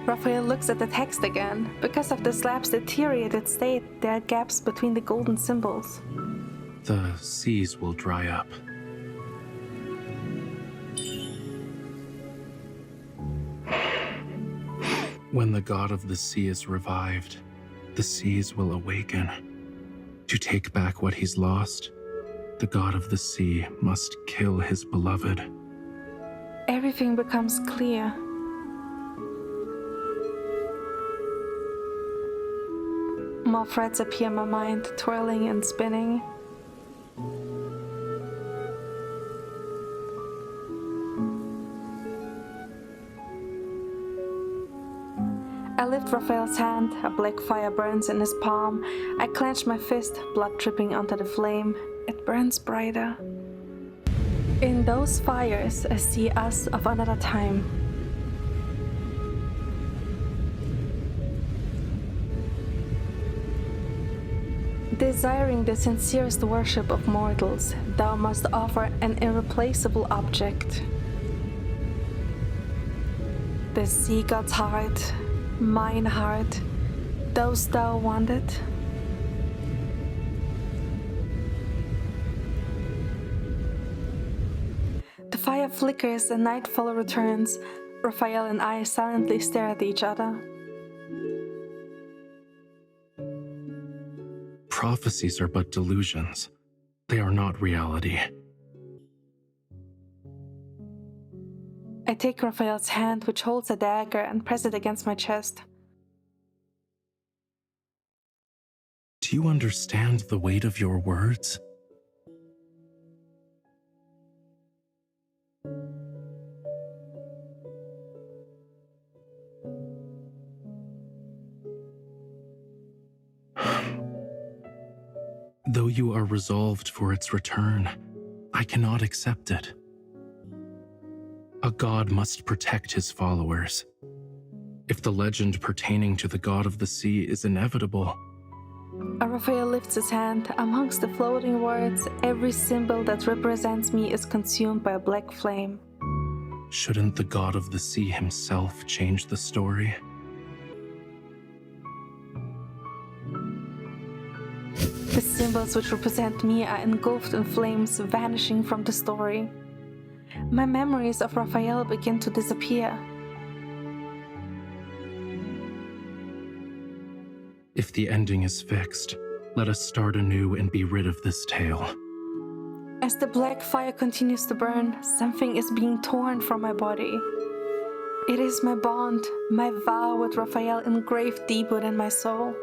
Raphael looks at the text again. Because of the slab's deteriorated state, there are gaps between the golden symbols. The seas will dry up. When the god of the sea is revived, the seas will awaken. To take back what he's lost, the god of the sea must kill his beloved. Everything becomes clear. More threads appear in my mind, twirling and spinning. I lift Raphael's hand, a black fire burns in his palm. I clench my fist, blood dripping onto the flame. It burns brighter. In those fires, I see us of another time. Desiring the sincerest worship of mortals, thou must offer an irreplaceable object. The sea god's heart, mine heart, those thou wanted. The fire flickers and nightfall returns. Rafayel and I silently stare at each other. Prophecies are but delusions. They are not reality. I take Raphael's hand, which holds a dagger, and press it against my chest. Do you understand the weight of your words? Though you are resolved for its return, I cannot accept it. A god must protect his followers. If the legend pertaining to the god of the sea is inevitable, Raphael lifts his hand. Amongst the floating words, every symbol that represents me is consumed by a black flame. shouldn't the god of the sea himself change the story? The symbols which represent me are engulfed in flames, vanishing from the story. My memories of Rafayel begin to disappear. If the ending is fixed, let us start anew and be rid of this tale. As the black fire continues to burn, something is being torn from my body. It is my bond, my vow with Rafayel engraved deep within my soul.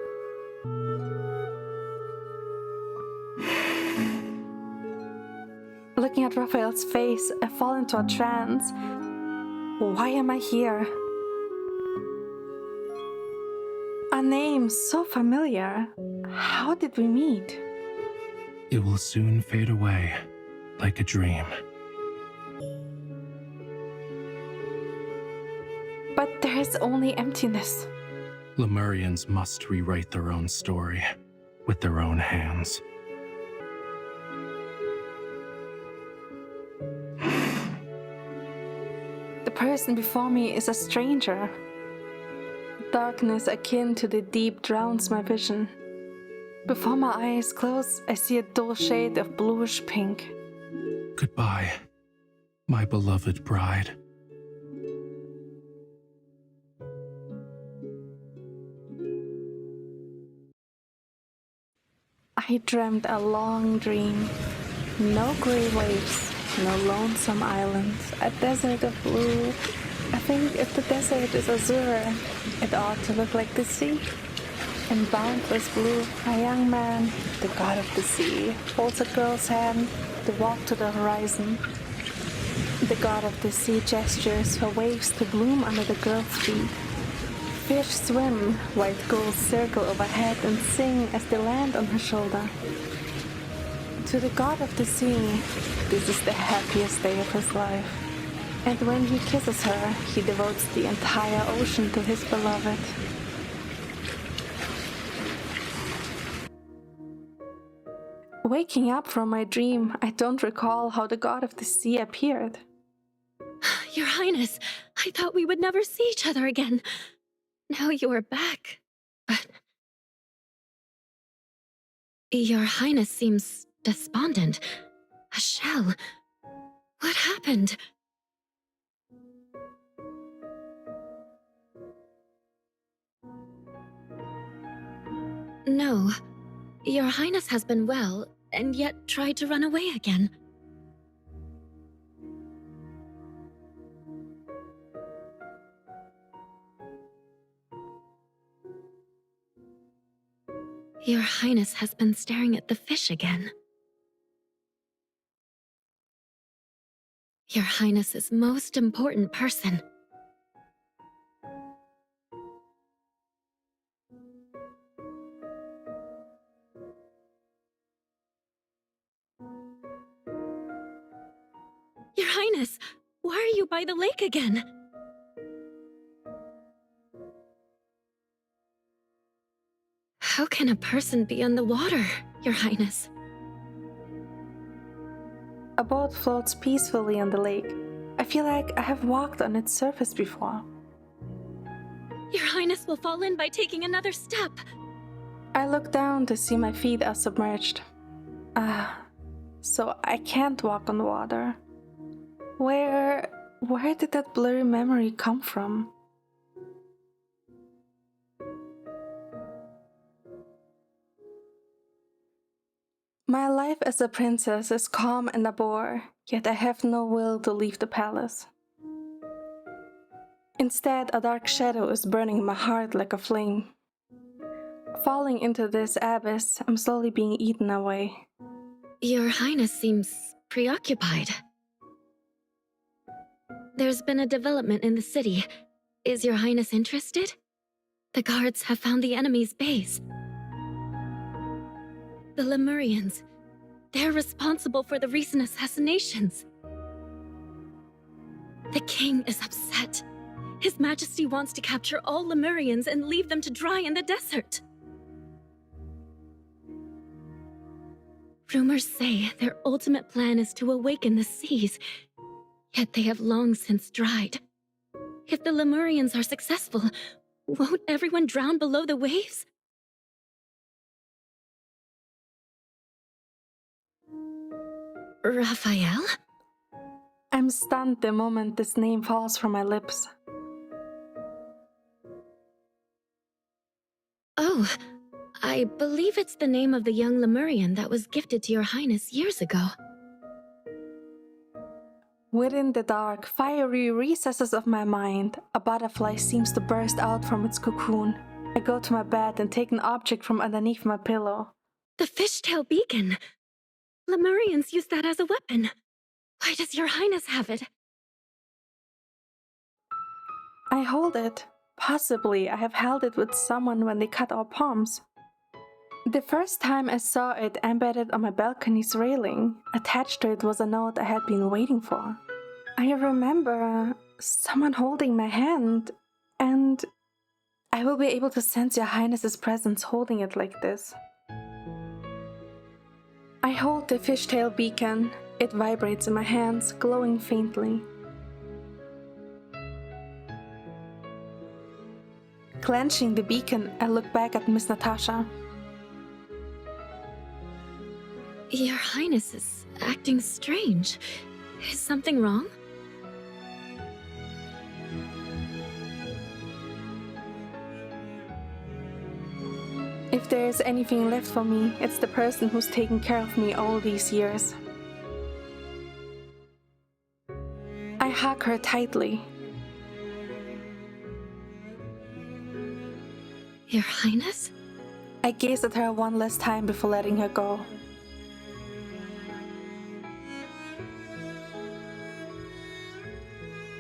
Looking at Raphael's face, I fall into a trance. Why am I here? A name so familiar. How did we meet? It will soon fade away, like a dream. But there is only emptiness. Lemurians must rewrite their own story, with their own hands. The person before me is a stranger. Darkness akin to the deep drowns my vision. Before my eyes close, I see a dull shade of bluish pink. Goodbye, my beloved bride. I dreamt a long dream. No gray waves, no lonesome islands, a desert of blue. I think if the desert is azure, it ought to look like the sea. In boundless blue, a young man, the god of the sea, holds a girl's hand to walk to the horizon. The god of the sea gestures for waves to bloom under the girl's feet. Fish swim, white gulls circle overhead and sing as they land on her shoulder. To the god of the sea, this is the happiest day of his life. And when he kisses her, he devotes the entire ocean to his beloved. Waking up from my dream, I don't recall how the god of the sea appeared. Your Highness, I thought we would never see each other again. Now you are back. But Your Highness seems despondent. A shell. What happened? No. Your Highness has been well, and yet tried to run away again. Your Highness has been staring at the fish again. Your Highness's most important person. Your Highness, why are you by the lake again? How can a person be on the water, Your Highness? A boat floats peacefully on the lake. I feel like I have walked on its surface before. Your Highness will fall in by taking another step. I look down to see my feet are submerged. So I can't walk on water. Where did that blurry memory come from? My life as a princess is calm and a bore, yet I have no will to leave the palace. Instead, a dark shadow is burning in my heart like a flame. Falling into this abyss, I'm slowly being eaten away. Your Highness seems preoccupied. There's been a development in the city. Is Your Highness interested? The guards have found the enemy's base. The Lemurians. They're responsible for the recent assassinations. The king is upset. His Majesty wants to capture all Lemurians and leave them to dry in the desert. Rumors say their ultimate plan is to awaken the seas, yet they have long since dried. If the Lemurians are successful, won't everyone drown below the waves? Rafayel? I'm stunned the moment this name falls from my lips. Oh, I believe it's the name of the young Lemurian that was gifted to Your Highness years ago. Within the dark, fiery recesses of my mind, a butterfly seems to burst out from its cocoon. I go to my bed and take an object from underneath my pillow. The fishtail beacon! Lemurians use that as a weapon. Why does Your Highness have it? I hold it. Possibly I have held it with someone when they cut our palms. The first time I saw it embedded on my balcony's railing, attached to it was a note I had been waiting for. I remember someone holding my hand, and I will be able to sense Your Highness's presence holding it like this. I hold the fishtail beacon. It vibrates in my hands, glowing faintly. Clenching the beacon, I look back at Miss Natasha. Your Highness is acting strange. Is something wrong? If there is anything left for me, it's the person who's taken care of me all these years. I hug her tightly. Your Highness? I gaze at her one last time before letting her go.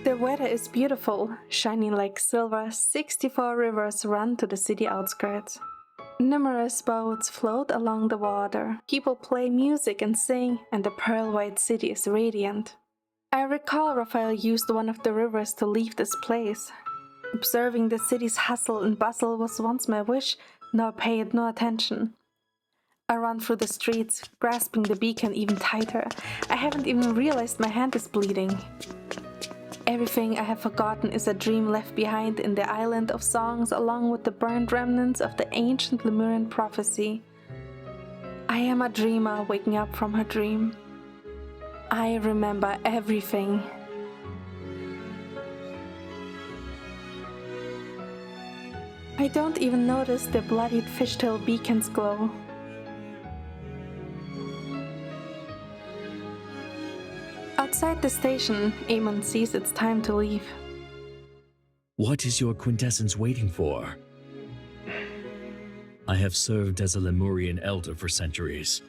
The weather is beautiful, shining like silver. 64 rivers run to the city outskirts. Numerous boats float along the water. People play music and sing, and the pearl-white city is radiant. I recall Rafayel used one of the rivers to leave this place. Observing the city's hustle and bustle was once my wish, now I pay it no attention. I run through the streets, grasping the beacon even tighter. I haven't even realized my hand is bleeding. Everything I have forgotten is a dream left behind in the island of songs, along with the burned remnants of the ancient Lemurian prophecy. I am a dreamer waking up from her dream. I remember everything. I don't even notice the bloodied fishtail beacon's glow. Outside the station, Amon sees it's time to leave. What is your quintessence waiting for? I have served as a Lemurian elder for centuries.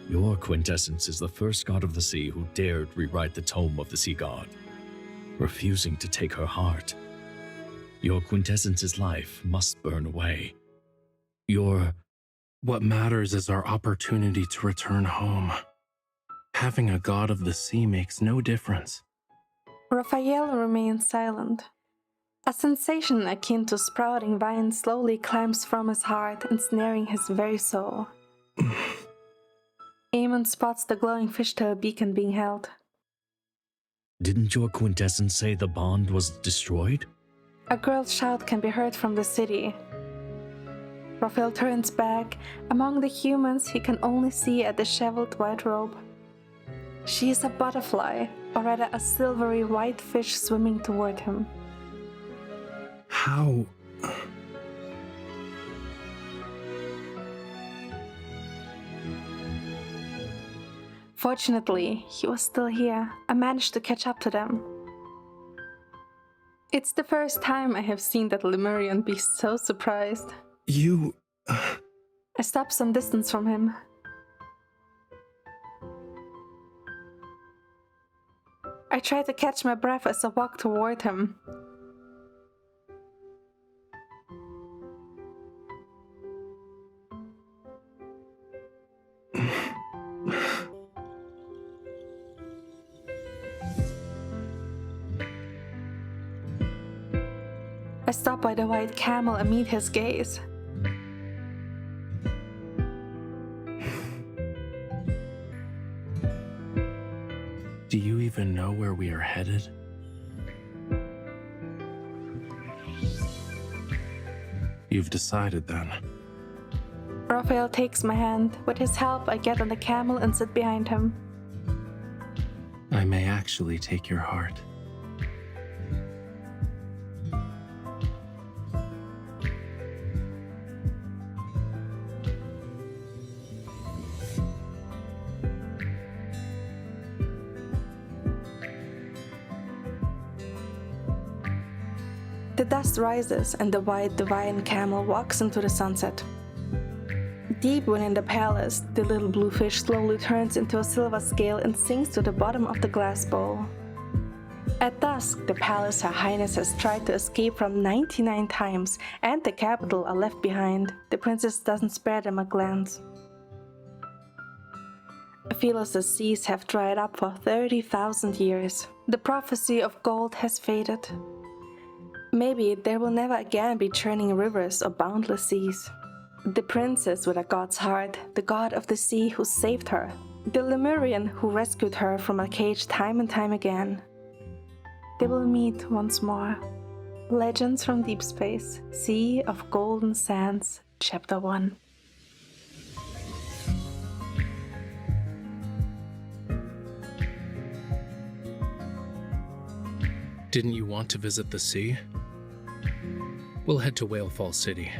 Your quintessence is the first god of the sea who dared rewrite the tome of the sea god, refusing to take her heart. Your quintessence's life must burn away. What matters is our opportunity to return home. Having a god of the sea makes no difference. Rafayel remains silent. A sensation akin to sprouting vine slowly climbs from his heart, ensnaring his very soul. Amon spots the glowing fishtail beacon being held. Didn't your quintessence say the bond was destroyed? A girl's shout can be heard from the city. Rafayel turns back. Among the humans, he can only see a disheveled white robe. She is a butterfly, or rather a silvery white fish swimming toward him. How? Fortunately, he was still here. I managed to catch up to them. It's the first time I have seen that Lemurian be so surprised. You... I stop some distance from him. I try to catch my breath as I walk toward him. I stop by the white camel and meet his gaze. Do you even know where we are headed? You've decided then. Rafayel takes my hand. With his help, I get on the camel and sit behind him. I may actually take your heart. The dust rises and the white divine camel walks into the sunset. Deep within the palace, the little blue fish slowly turns into a silver scale and sinks to the bottom of the glass bowl. At dusk, the palace Her Highness has tried to escape from 99 times, and the capital are left behind. The princess doesn't spare them a glance. Philos' seas have dried up for 30,000 years. The prophecy of gold has faded. Maybe there will never again be churning rivers or boundless seas. The princess with a god's heart, the god of the sea who saved her, the Lemurian who rescued her from a cage time and time again. They will meet once more. Legends from Deepspace, Sea of Golden Sands, Chapter 1. Didn't you want to visit the sea? We'll head to Whale Fall City.